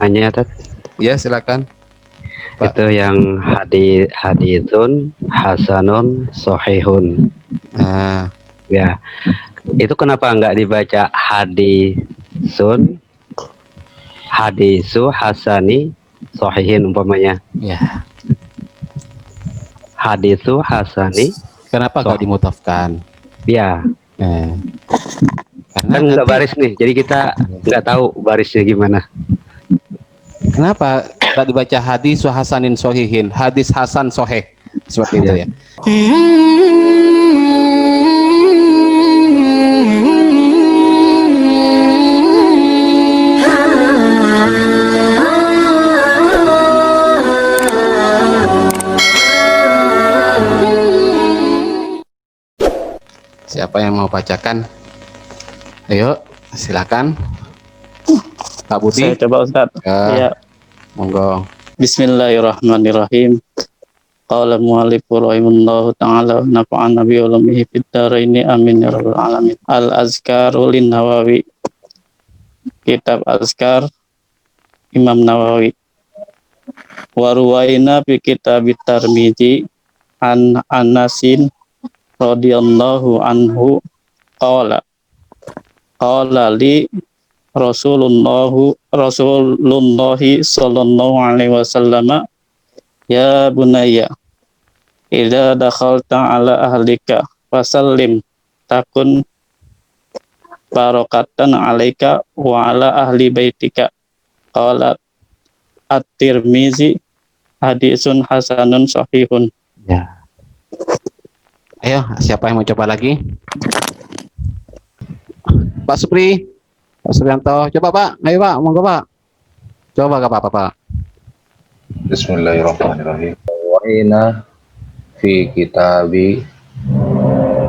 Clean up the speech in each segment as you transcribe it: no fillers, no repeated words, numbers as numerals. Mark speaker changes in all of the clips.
Speaker 1: Hanya Tat,
Speaker 2: Ya, silakan, Pak.
Speaker 1: itu yang haditsun hasanun sohihun.
Speaker 2: Nah,
Speaker 1: Ya, itu kenapa nggak dibaca hadisun, hadisu hasani sohihin umpamanya?
Speaker 2: ya.
Speaker 1: Hadisu hasani
Speaker 2: Kenapa
Speaker 1: soh.
Speaker 2: nggak dimutafkan?
Speaker 1: Ya,
Speaker 2: Eh, karena
Speaker 1: kan nggak
Speaker 2: nanti
Speaker 1: baris nih, jadi kita nggak tahu barisnya gimana.
Speaker 2: kenapa nggak dibaca hadis hasanin sohihin, hadis hasan soheh seperti itu
Speaker 1: Ya.
Speaker 2: ya? Siapa yang mau bacakan? Ayo, silakan. Kak
Speaker 3: Saya
Speaker 2: Budi,
Speaker 3: coba Ustaz.
Speaker 2: ya,
Speaker 3: Ya.
Speaker 2: monggo.
Speaker 3: Bismillahirrahmanirrahim. Qala mu'allifu rahimahullahu ta'ala nafa'an nabi ulamihi fid dharaini amin ya rabbal alamin. Al-Azkaru lin Nawawi. Kitab Azkar Imam Nawawi. Wa ruwaina fi kitab Tirmidzi an Anasin radhiyallahu anhu qala li Rasulullahi sallallahu alaihi wasallam, ya bunayya idza dakhalta ala ahlika fasallim takun barakatan alaika wa ala ahli baitika. Qala at-Tirmizi hadisun hasanun sahihun.
Speaker 2: Ya. Ayo, siapa yang mau coba lagi? Pak Supri, Pak Suprianto, coba Pak, ayo Pak, monggo Pak. Coba gak apa-apa Pak.
Speaker 4: Bismillahirrahmanirrahim. Wa'ina fi kitabi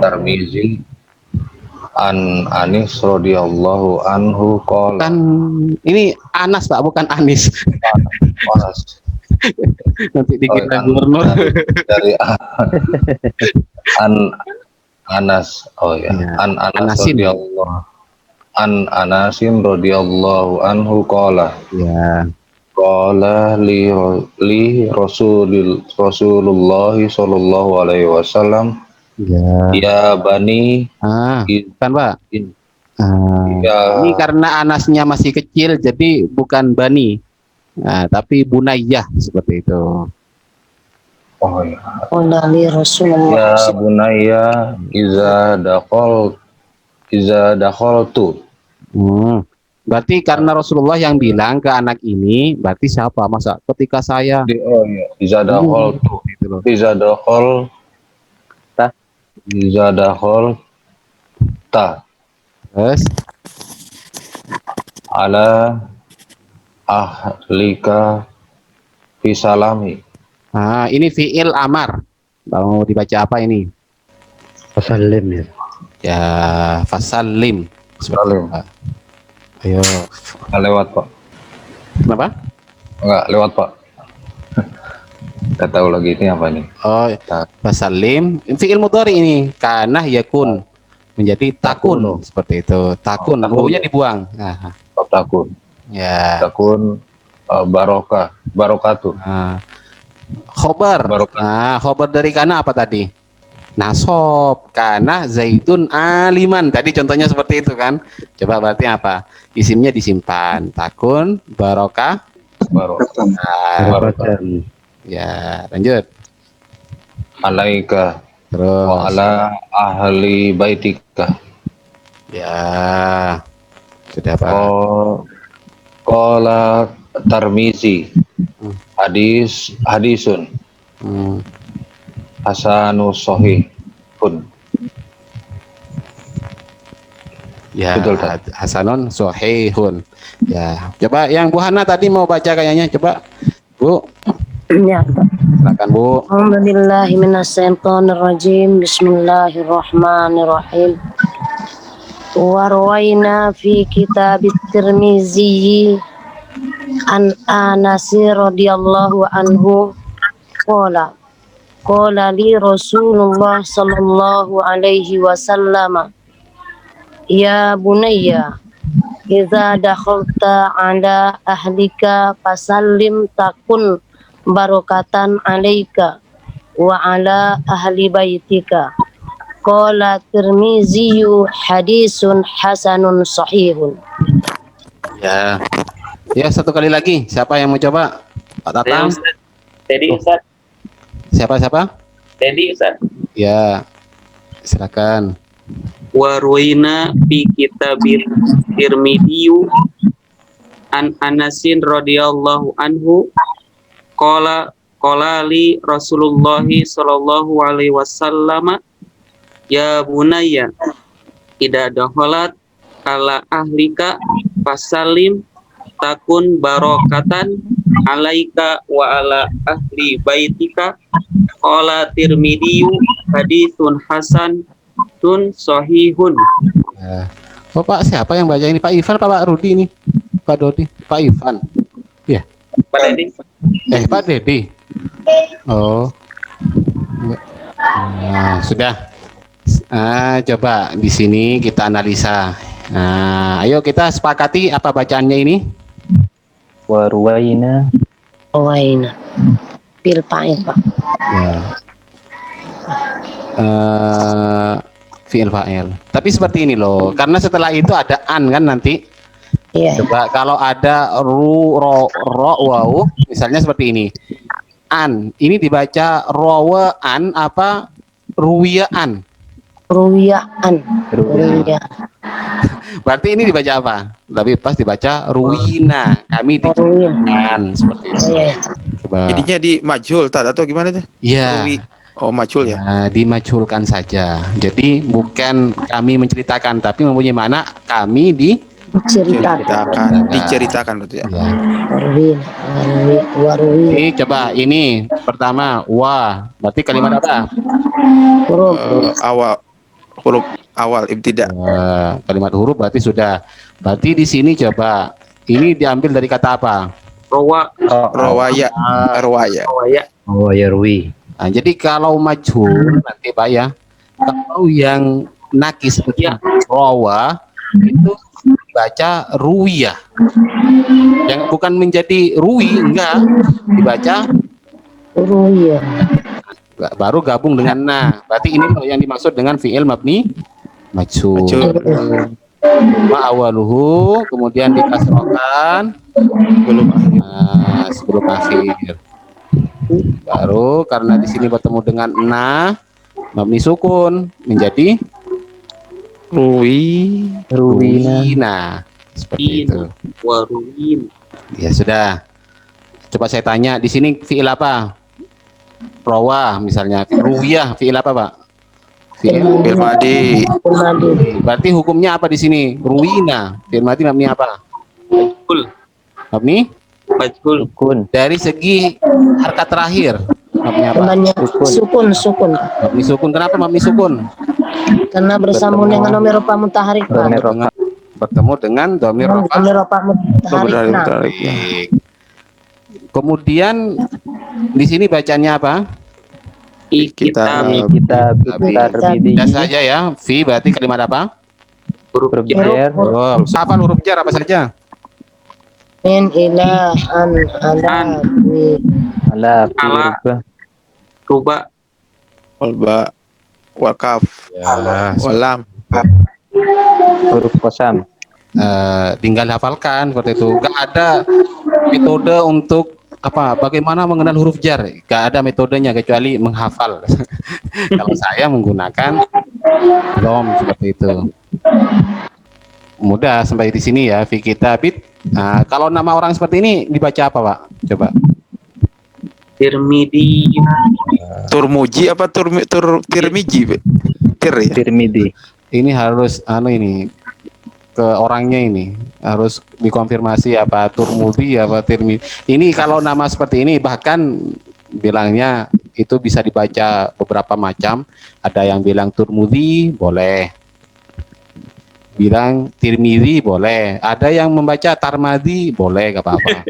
Speaker 4: Tirmizi an Anis radhiyallahu anhu qala.
Speaker 2: Kan ini Anas Pak, bukan Anis.
Speaker 4: Anas.
Speaker 2: Nanti dikira gubernur.
Speaker 4: Dari Anas. Oh ya. An Anas radhiyallahu Anasin radhiyallahu anhu qala.
Speaker 2: Ya.
Speaker 4: Qala li Rasulullah sallallahu alaihi wasallam, ya bani,
Speaker 2: kan Pak?
Speaker 4: Ya.
Speaker 2: Ini karena Anasnya masih kecil jadi bukan bani, tapi bunayyah seperti itu.
Speaker 4: Oh ya.
Speaker 5: Qala li Rasulullah.
Speaker 4: Ya bunayya iza dakhaltu.
Speaker 2: Berarti karena Rasulullah yang bilang ke anak ini, berarti siapa? Masa ketika saya
Speaker 4: Oh ya, iza dakhaltu. Iza dakhalta.
Speaker 2: Terus
Speaker 4: Ala ahlika fisalami.
Speaker 2: ini fi'il amar. Mau dibaca apa ini?
Speaker 1: Fasallim ya.
Speaker 2: Ya, fasallim.
Speaker 4: Salim.
Speaker 2: Ayo.
Speaker 4: Nggak lewat Pak.
Speaker 2: Kenapa?
Speaker 4: Enggak lewat Pak. Nggak tahu lagi ini apa nih.
Speaker 2: Oh, fasallim. Fi'il mudhari ini. Kana yakun. Menjadi takun. Seperti itu. Takun. Wawunya dibuang.
Speaker 4: Takun.
Speaker 2: Ya.
Speaker 4: Takun barokatuh.
Speaker 2: Khobar. Khobar dari kana apa tadi? Nasob, karena zaitun aliman. Tadi contohnya seperti itu kan. Coba berarti apa? Isimnya disimpan. Takun barokah. Ya, lanjut.
Speaker 4: Alaika.
Speaker 2: Terus.
Speaker 4: Wa ala ahli baitika.
Speaker 2: Ya. Sudah Pak.
Speaker 4: Qala Tirmizi hadisun hasanus sahihun.
Speaker 2: Ya,
Speaker 4: betul
Speaker 2: hasanun sahihun. Ya, coba yang Bu Hana tadi mau baca kayaknya, coba Bu.
Speaker 5: Ya.
Speaker 2: Silakan Bu.
Speaker 5: Alhamdulillahi minasyaitonirrajim. Bismillahirrahmanirrahim. Wa rawaina fi kitab Tirmizi an Anas radhiyallahu anhu qala li Rasulullah sallallahu alaihi wasallam, ya bunayya Idza dakhalta ala ahlika fasallim takun barakatan alaika wa ala ahli baitika. Qala Tirmizi hadisun hasanun sahihun.
Speaker 2: Ya. Ya, satu kali lagi. Siapa yang mau coba? Pak Tatang?
Speaker 3: Teddy Ustaz.
Speaker 2: Siapa?
Speaker 3: Teddy Ustaz.
Speaker 2: Ya, silakan.
Speaker 3: Warwaina fi kitabil Tirmidzi an Anasin radhiyallahu anhu qala li Rasulullah sallallahu alaihi wasallam ya bunayya idza dakhalat ala ahlika fasalim takun barokatan alaika wa ala ahli baitika. Qala Tirmidzi haditsun hasan tun sahihun.
Speaker 2: Ya. Oh, Pak, siapa yang baca ini? Pak Ivan apa Pak Rudi ini? Pak Dodi? Pak Ivan. Ya.
Speaker 3: Pak Teddy.
Speaker 2: Pak Dedi. Oh. Nah, sudah. Coba di sini kita analisa. Nah, ayo kita sepakati apa bacaannya ini.
Speaker 1: Warwaina.
Speaker 5: Waina. Bil fa'il, Pak.
Speaker 2: Ya. Fi'il fa'il. Tapi seperti ini loh, karena setelah itu ada an kan nanti.
Speaker 5: Iya.
Speaker 2: Coba kalau ada ro waw, misalnya seperti ini. An, ini dibaca rawaan apa ruwiyaan?
Speaker 5: Ruwiyaan. Ruwiya.
Speaker 2: Berarti ini dibaca apa? Tapi pas dibaca ruwina. Kami dijelaskan seperti itu.
Speaker 5: Iya.
Speaker 2: Coba.
Speaker 6: Jadinya di majhul Tad, atau gimana tuh?
Speaker 2: Iya.
Speaker 6: Oh, majhul ya.
Speaker 2: Nah, dimajhulkan saja. Jadi bukan kami menceritakan, tapi mempunyai mana kami
Speaker 6: Diceritakan berarti ya.
Speaker 2: Ya.
Speaker 5: Warwin.
Speaker 2: Ini coba ini pertama wa, berarti kalimat apa?
Speaker 5: Huruf.
Speaker 6: Huruf awal ibtida.
Speaker 2: Kalimat huruf berarti sudah. Berarti di sini coba ini diambil dari kata apa?
Speaker 6: Rawaya.
Speaker 1: Oh, yarwi.
Speaker 2: Nah, jadi kalau majhul nanti Pak ya, kalau yang nakis seperti rawa itu dibaca ruwiyah. Yang bukan menjadi ruwi, enggak, dibaca
Speaker 5: Ruwiyah.
Speaker 2: baru gabung dengan na. Berarti ini yang dimaksud dengan fi'il mabni majhul. Awaluhu, kemudian dikasrokan sebelum akhir. Baru karena di sini bertemu dengan na, mabni sukun menjadi ruwina. Seperti itu.
Speaker 3: Waruin.
Speaker 2: Ya sudah. Coba saya tanya di sini fi'il apa? Rawa misalnya. Ruwiyah fi'il apa, Pak? Fi'il
Speaker 6: Madi.
Speaker 2: Berarti hukumnya apa di sini? Ruwina. Fi'il madi mabni apa?
Speaker 3: Majhul.
Speaker 2: Mabni?
Speaker 3: Majhul.
Speaker 2: Dari segi harkat terakhir. Mabni apa?
Speaker 5: Sukun.
Speaker 2: Mabni sukun. Kenapa mabni sukun?
Speaker 5: Karena bersambung dengan nomor ropa mutaharik.
Speaker 2: Bertemu dengan dhamir rafa.
Speaker 5: Nomor ropa mutaharik.
Speaker 2: Baik. Kemudian di sini bacanya apa?
Speaker 3: Kita
Speaker 2: Biasa saja ya. Fi berarti kalimat apa?
Speaker 3: huruf jar.
Speaker 2: Oh, apa huruf jar apa saja?
Speaker 5: Min ila an ala
Speaker 3: Ala ruba
Speaker 6: Walba. Wakaf. Walam.
Speaker 1: Huruf kosam.
Speaker 2: Tinggal hafalkan seperti itu. Gak ada metode untuk bagaimana mengenal huruf jar. Gak ada metodenya kecuali menghafal. Kalau saya menggunakan lom seperti itu. Mudah sampai di sini ya. Fi kitabit. Nah, kalau nama orang seperti ini dibaca apa, Pak? Coba.
Speaker 3: Tirmidzi.
Speaker 6: Turmuji apa Tirmiji? Ya?
Speaker 1: Tirmidzi.
Speaker 2: Ini harus ini ke orangnya ini harus dikonfirmasi apa Turmudi apa Tirmidzi. Ini kalau nama seperti ini bahkan bilangnya itu bisa dibaca beberapa macam. Ada yang bilang Turmudi boleh, bilang Tirmidzi boleh, ada yang membaca Tarmadi boleh, gak apa-apa.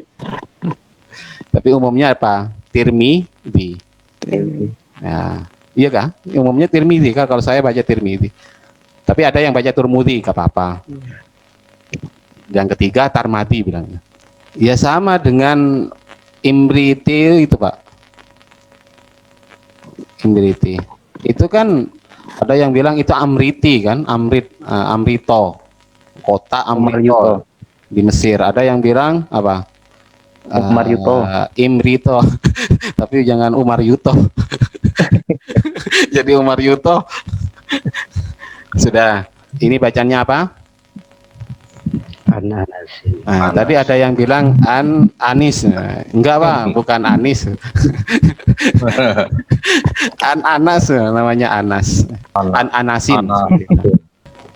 Speaker 2: Tapi umumnya apa? Tirmidzi. Nah, iya kah? Umumnya Tirmidzi kan, kalau saya baca Tirmidzi. Tapi ada yang baca Turmudi, gak apa-apa. Yang ketiga tarmadi bilangnya. Ya sama dengan imriti itu Pak. Imriti. Itu kan ada yang bilang itu amriti kan, amrito. Kota Amrito di Mesir. Ada yang bilang apa?
Speaker 1: Umar Yuto.
Speaker 2: Imrito. Tapi jangan Umar Yuto. Jadi Umar Yuto. Sudah. Ini bacanya apa?
Speaker 1: Anas.
Speaker 2: Nah, tadi ada yang bilang Anis. Nah, enggak Pak, bukan Anis. Anas namanya Anas. Anasin.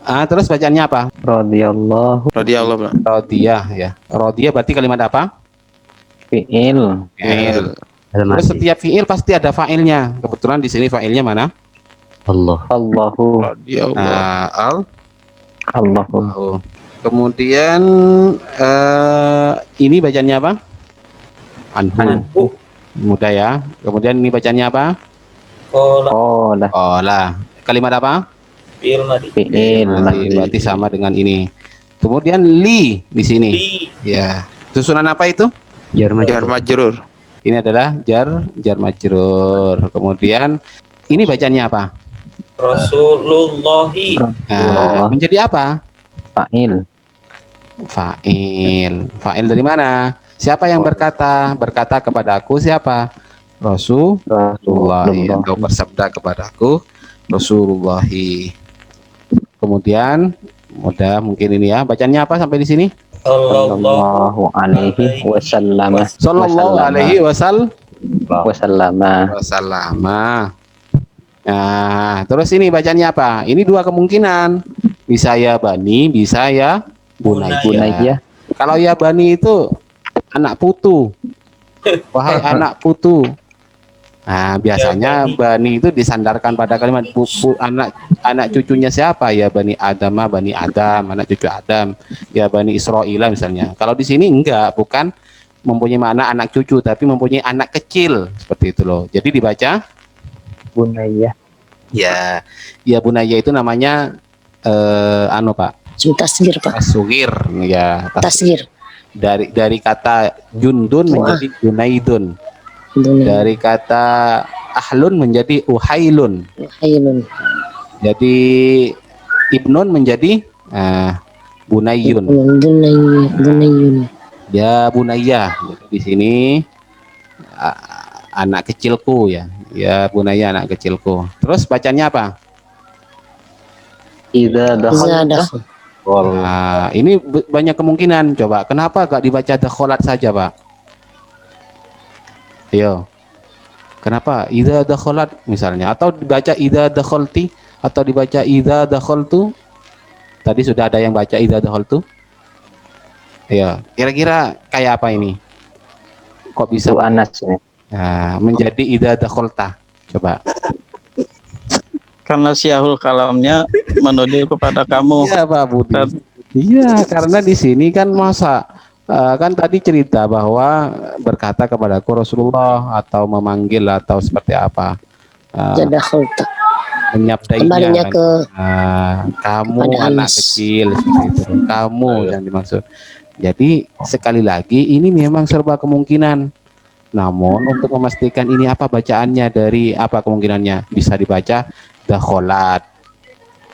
Speaker 2: Terus bacanya apa?
Speaker 1: Radhiyallahu.
Speaker 6: Radhiyallahu Pak.
Speaker 2: Rodiyah ya. Rodiyah berarti kalimat apa?
Speaker 1: Fi'il.
Speaker 2: Fi'il. Terus setiap fi'il pasti ada fa'ilnya. Kebetulan di sini fa'ilnya mana?
Speaker 1: Allah. Allahu.
Speaker 6: Radhiyallahu.
Speaker 1: Allahu.
Speaker 2: Oh. Kemudian ini bacanya apa? Anhu. Mudah ya. Kemudian ini bacanya apa?
Speaker 1: Qala.
Speaker 2: Olah. Kalimat apa?
Speaker 1: Fi'il.
Speaker 2: Berarti sama dengan ini. Kemudian li di sini. Ya. Susunan apa itu?
Speaker 1: Jar
Speaker 6: Jar majrur.
Speaker 2: Ini adalah jar majrur. Kemudian ini bacanya apa?
Speaker 7: Rasulullahi.
Speaker 2: Nah, menjadi apa?
Speaker 1: Fa'il.
Speaker 2: Fa'il. Fa'il dari mana? Siapa yang berkata? Berkata kepadaku siapa? Rasulullah. Engkau bersabda kepadaku Rasulullahi. Kemudian mudah mungkin ini ya. Bacanya apa sampai di sini?
Speaker 1: Sallallahu alaihi wasallam.
Speaker 2: Sallallahu alaihi wasallam.
Speaker 1: Wasallam.
Speaker 2: Nah, terus ini bacanya apa? Ini dua kemungkinan. Bisa ya bani, bisa ya bunayya. Kalau ya bani itu anak putu. Wahai anak putu. Nah, biasanya bani itu disandarkan pada kalimat anak cucunya siapa? Ya bani Adam, anak cucu Adam. Ya bani Israila misalnya. Kalau di sini enggak, bukan mempunyai makna anak cucu, tapi mempunyai anak kecil seperti itu loh. Jadi dibaca
Speaker 1: Bunayya.
Speaker 2: ya bunaya itu namanya Pak.
Speaker 5: Tasgir Pak.
Speaker 2: Tasghir ya.
Speaker 5: Tasgir.
Speaker 2: Dari kata jundun menjadi junaidun. Dari kata ahlun menjadi uhailun.
Speaker 5: Uhailun.
Speaker 2: Jadi ibnun menjadi bunayyun.
Speaker 5: Bunayyun.
Speaker 2: Ya bunaya. Di sini anak kecilku ya. Ya bunaya anak kecilku. Terus bacanya apa?
Speaker 1: Idza dakhala.
Speaker 2: Nah, ini banyak kemungkinan. Coba kenapa gak dibaca dakhalat saja, Pak? Ayo. Kenapa? Idza dakhalat misalnya, atau dibaca idza dakhalti, atau dibaca idza dakhaltu. Tadi sudah ada yang baca idza dakhaltu. Ya, kira-kira kayak apa ini? Kok bisa
Speaker 1: Anas ya.
Speaker 2: Nah, menjadi idza dakhalta? Coba.
Speaker 3: Karena siahul kalamnya menuju kepada kamu.
Speaker 2: Iya, Pak Budi. Iya, karena di sini kan masa kan tadi cerita bahwa berkata kepadaku Rasulullah atau memanggil atau seperti apa.
Speaker 5: Jadakhalta.
Speaker 2: Menyabdainya
Speaker 5: Kembalinya
Speaker 2: kan.
Speaker 5: ke
Speaker 2: Kamu
Speaker 5: pada
Speaker 2: anak
Speaker 5: Anas.
Speaker 2: kecil seperti itu. Kamu yang dimaksud. Jadi sekali lagi ini memang serba kemungkinan. Namun untuk memastikan ini apa bacaannya dari apa kemungkinannya bisa dibaca dakholat.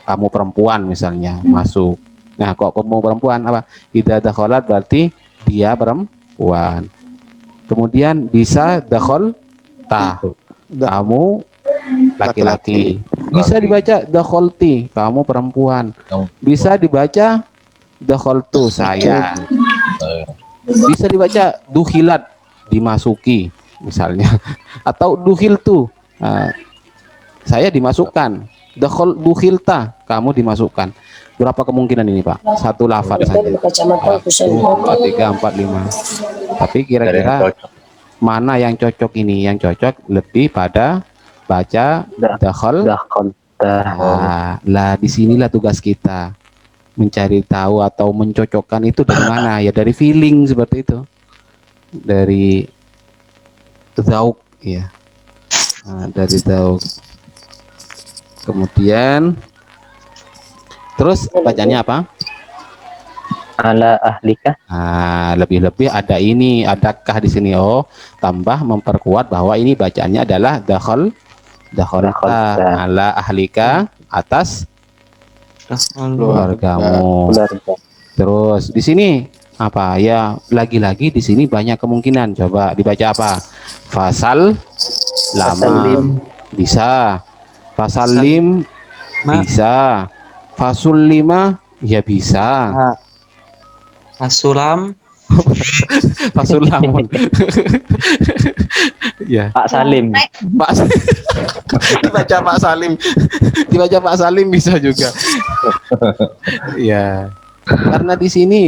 Speaker 2: Kamu perempuan misalnya masuk. Nah, kok kamu perempuan apa? Idza dakholat berarti dia perempuan. Kemudian bisa dakhol kamu laki-laki. Bisa dibaca dakholti, kamu perempuan. Bisa dibaca dakholtu, saya. Bisa dibaca dukhilat, dimasuki misalnya. Atau dukhiltu, saya dimasukkan. Dukhilta, kamu dimasukkan. Berapa kemungkinan ini, Pak? Satu lafaz saja. 1, 2, 3, 4, 5. Tapi kira-kira mana yang cocok ini? Yang cocok lebih pada baca dakhal. Lah disinilah tugas kita mencari tahu atau mencocokkan itu dari mana? Ya dari feeling seperti itu, dari zauk ya. Dari zauk. Kemudian terus bacanya apa?
Speaker 1: ala ahlika.
Speaker 2: Nah, lebih-lebih ada ini, adakah di sini? Oh, tambah memperkuat bahwa ini bacaannya adalah dakhalta ala ahlika, atas keluargamu.
Speaker 1: Keluarga.
Speaker 2: Terus di sini apa ya? Lagi-lagi di sini banyak kemungkinan. Coba dibaca apa? Fasal lama
Speaker 1: Fasallim.
Speaker 2: bisa, fasalim bisa, fasul lima ya bisa,
Speaker 7: Asulam.
Speaker 2: fasul lamun. Ya,
Speaker 1: Pak Salim.
Speaker 2: Pak dibaca Pak Salim, dibaca Pak Salim bisa juga. Ya, karena di sini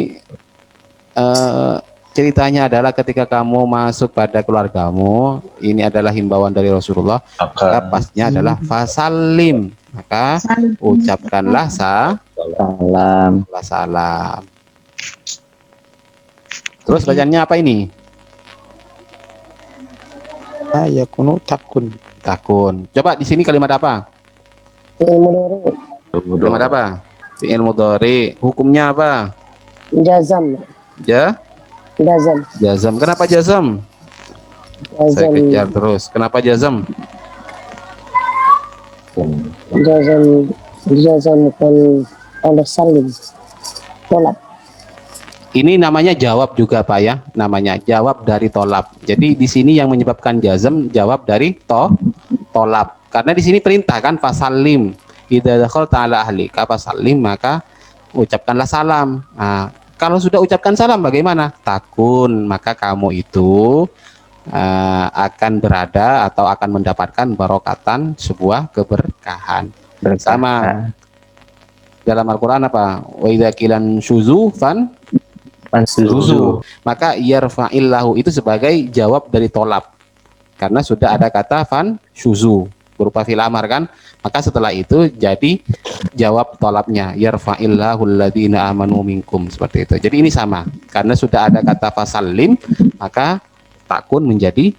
Speaker 2: ceritanya adalah ketika kamu masuk pada keluargamu, ini adalah himbauan dari Rasulullah, maka pasnya adalah fasalim, maka ucapkanlah
Speaker 1: Salam.
Speaker 2: salam. Terus bacaannya apa ini?
Speaker 6: Ya kunu takun.
Speaker 2: Takun. Coba di sini kalimat apa?
Speaker 5: Ilmu dari
Speaker 2: Kalimat apa? Fi'il mudhari. Hukumnya apa?
Speaker 5: jazam. Jazam.
Speaker 2: Jazam. Kenapa jazam? Saya
Speaker 5: Jazam.
Speaker 2: kejar terus. Kenapa jazam?
Speaker 5: Jazamkan oleh salim. Tolak.
Speaker 2: Ini namanya jawab juga Pak ya, namanya jawab dari tolab. Jadi di sini yang menyebabkan jazam jawab dari tolab. Karena di sini perintah kan fasalim. Idza dakhalta ala ahlika fasalim, maka ucapkanlah salam. Nah, kalau sudah ucapkan salam bagaimana? Takun, maka kamu itu akan berada atau akan mendapatkan barokatan, sebuah keberkahan. Sama dalam Al-Qur'an apa? Wa idza kilan syuzu suzu, maka yarfa'illahu itu sebagai jawab dari tolab karena sudah ada kata fan syuzu berupa fil amar kan, maka setelah itu jadi jawab tolabnya yarfa'illahu alladhina amanu minkum, seperti itu. Jadi ini sama karena sudah ada kata fasallim, maka takun menjadi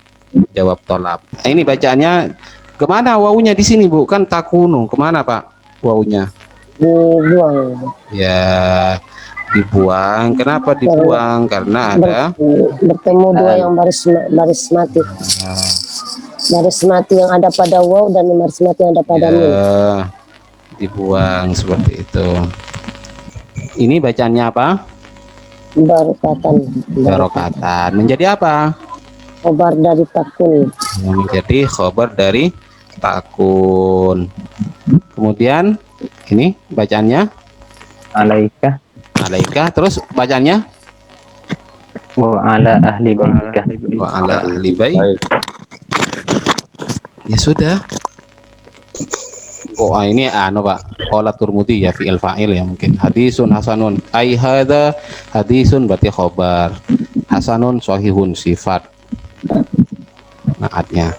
Speaker 2: jawab tolab. Nah, ini bacaannya kemana wawunya di sini Bu? Kan takunu kemana Pak wawunya?
Speaker 5: Dibuang.
Speaker 2: Ya dibuang. Kenapa dibuang? Karena ada
Speaker 5: Bertemu dua yang baris mati. Baris mati yang ada pada waw dan baris mati yang ada pada mim.
Speaker 2: Dibuang seperti itu. Ini bacaannya apa?
Speaker 5: Barokatan.
Speaker 2: Barokatan. Menjadi apa?
Speaker 5: Khobar dari takun.
Speaker 2: Menjadi khobar dari takun. Kemudian ini bacaannya
Speaker 1: Alaika
Speaker 2: alaika, terus bacaannya
Speaker 1: wa ala ahli baitika.
Speaker 2: wa ala ahli bait. Ya sudah. Oh ini Pak. Qala Turmudi ya fi'il fa'il ya mungkin. Hadisun hasanun. Ai hadza hadisun berarti khobar. Hasanun sahihun sifat. Naatnya.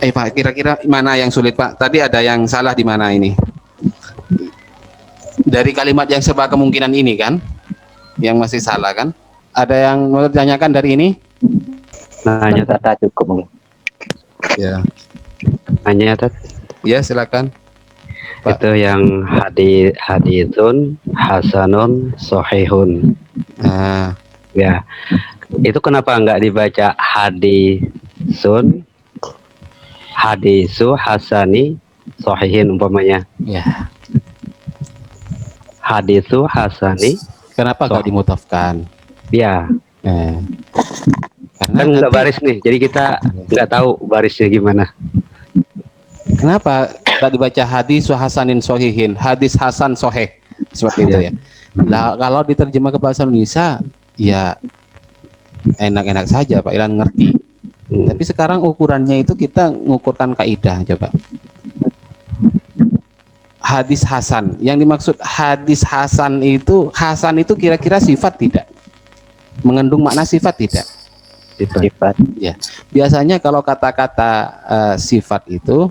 Speaker 2: Pak kira-kira mana yang sulit Pak? Tadi ada yang salah di mana ini? Dari kalimat yang serba kemungkinan ini kan, yang masih salah kan? Ada yang mau ditanyakan dari ini?
Speaker 1: Hanya kata cukup mungkin.
Speaker 2: Ya,
Speaker 8: Hanya Tat,
Speaker 2: ya silakan. Pak.
Speaker 8: itu yang hadisun hasanun sahihun.
Speaker 2: Nah,
Speaker 8: Ya, itu kenapa nggak dibaca hadisu hasani sahihin umpamanya?
Speaker 2: ya.
Speaker 8: Hadisu hasani,
Speaker 2: Kenapa nggak dimutafkan?
Speaker 8: ya
Speaker 2: Karena
Speaker 8: kan nggak
Speaker 2: nanti-
Speaker 8: baris nih, jadi kita nggak tahu barisnya gimana.
Speaker 2: Kenapa nggak dibaca hadis hasanin sohihin, hadis hasan soheh seperti itu ya? Nah, kalau diterjemah ke bahasa Indonesia, ya enak-enak saja Pak Ilan ngerti. Tapi sekarang ukurannya itu kita mengukurkan kaidah coba. Hadis hasan, yang dimaksud hadis hasan itu kira-kira sifat tidak? Mengandung makna sifat tidak?
Speaker 1: Sifat.
Speaker 2: Ya, biasanya kalau kata-kata sifat itu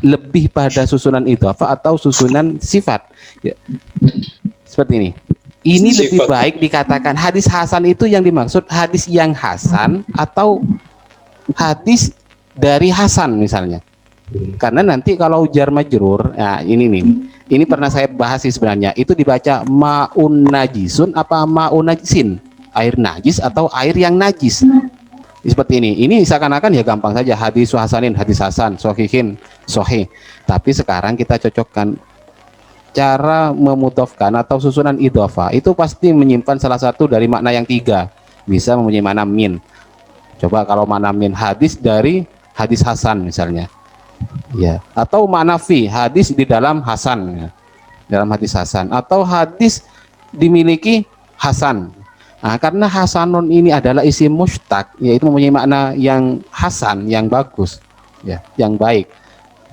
Speaker 2: lebih pada susunan idhofah atau susunan sifat. Ya. Seperti ini. Ini lebih baik dikatakan hadis hasan itu yang dimaksud hadis yang hasan atau hadis dari Hasan misalnya. Karena nanti kalau jar majrur, nah ini nih, ini pernah saya bahas sih sebenarnya. Itu dibaca maun najisun apa maun najisin, air najis atau air yang najis. Seperti ini. Ini seakan-akan ya gampang saja, hadis hasanin, hadis hasan, sohihin, sohih. Tapi sekarang kita cocokkan cara memudofkan atau susunan idhofah itu pasti menyimpan salah satu dari makna yang tiga. Bisa mempunyai makna min. Coba kalau makna min, hadis dari hadis hasan misalnya. Ya, atau makna fi, hadis di dalam hasan, ya. Dalam hadis hasan, atau hadis dimiliki hasan. Nah, karena hasanun ini adalah isim mustaq, yaitu mempunyai makna yang hasan, yang bagus, ya, yang baik.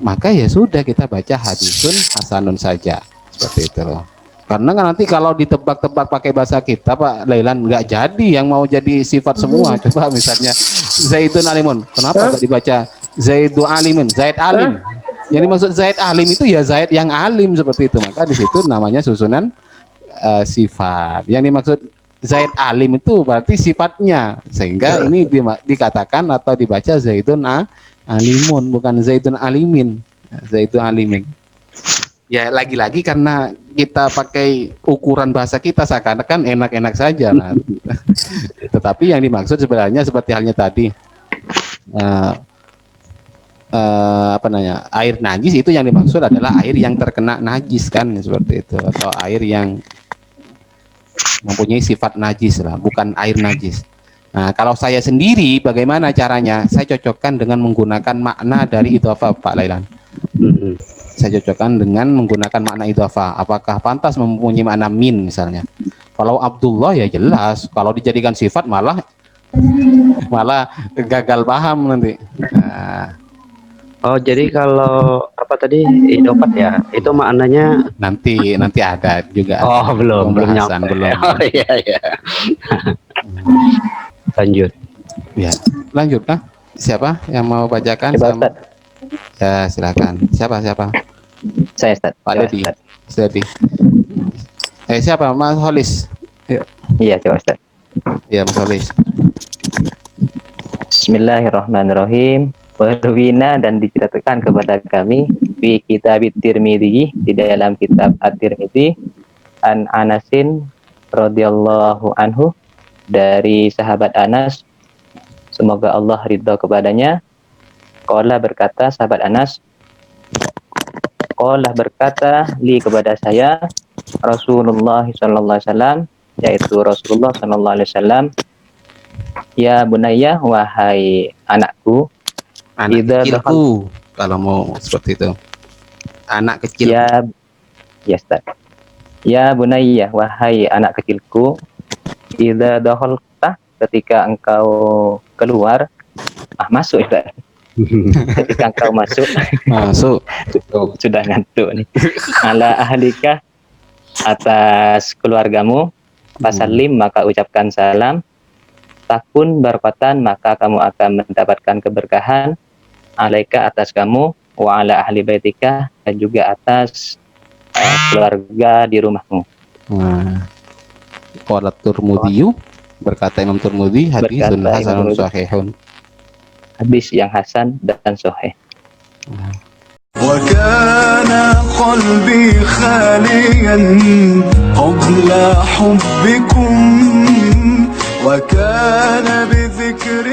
Speaker 2: Maka ya sudah kita baca hadisun hasanun saja, seperti itu loh. Karena kan nanti kalau ditebak-tebak pakai bahasa kita, Pak Lailan, nggak jadi yang mau jadi sifat semua. Coba misalnya Zaidun alimun, kenapa nggak dibaca Zaidu alimin, Zaid alim? Yang dimaksud Zaid alim itu ya Zaid yang alim, seperti itu. Maka di situ namanya susunan sifat. Yang dimaksud Zaid alim itu berarti sifatnya, sehingga ini dikatakan atau dibaca Zaidun alimun, bukan Zaidun alimin. Zaidun alimin. Ya lagi-lagi karena kita pakai ukuran bahasa kita seakan-akan enak-enak saja. Nah. Tetapi yang dimaksud sebenarnya seperti halnya tadi, apa namanya, air najis itu yang dimaksud adalah air yang terkena najis kan, seperti itu, atau air yang mempunyai sifat najis lah, bukan air najis. Nah, kalau saya sendiri bagaimana caranya? Saya cocokkan dengan menggunakan makna dari idhofah, Pak Lailan. Saya cocokkan dengan menggunakan makna idhofah. Apakah pantas mempunyai makna min misalnya? Kalau Abdullah ya jelas, kalau dijadikan sifat malah gagal paham nanti. Nah,
Speaker 8: Oh, jadi kalau apa tadi idofat ya, itu maknanya
Speaker 2: nanti ada juga.
Speaker 8: oh belum
Speaker 2: pembahasan,
Speaker 8: nyampe.
Speaker 2: belum.
Speaker 8: Oh iya iya. Lanjut.
Speaker 2: Ya, lanjut kah? Siapa yang mau bacakan?
Speaker 1: Coba, Ustaz.
Speaker 2: Ya, silakan. Siapa?
Speaker 1: Saya, Ustaz.
Speaker 2: Pak
Speaker 1: Coba,
Speaker 2: Dedi.
Speaker 1: Ustaz.
Speaker 2: Dedi. Siapa? Mas Holis.
Speaker 1: Iya, coba, Ustaz.
Speaker 2: Ya, Mas Holis.
Speaker 1: Bismillahirrahmanirrahim. Warwina, dan diceritakan kepada kami di kitab Tirmidzi, di dalam kitab At-Tirmidzi, an Anasin radhiyallahu anhu, dari sahabat Anas, semoga Allah ridha kepadanya. Qala, berkata sahabat Anas, qala, berkata li, kepada saya, Rasulullah sallallahu alaihi wasallam, yaitu Rasulullah sallallahu alaihi wasallam, ya bunayya, wahai anakku,
Speaker 2: Anak kecilku, kalau mau seperti itu. Anak kecil.
Speaker 1: Ya, Ustaz. Ya bunayya, wahai anak kecilku, idza dakhalta, ketika engkau keluar, masuk ya, ketika engkau masuk, sudah ngantuk nih, ala ahlika, atas keluargamu, fasallim, maka ucapkan salam, takun barakatan, maka kamu akan mendapatkan keberkahan, alaika, atas kamu, wa ala ahli baitika, dan juga atas keluarga di rumahmu.
Speaker 2: Qala Tirmidzi, berkata Imam Tirmidzi, hadisun hasanun sahihun.
Speaker 1: Hadis yang hasan dan sahih.
Speaker 7: وكان قلبي خاليا قبل حبكم وكان بذكر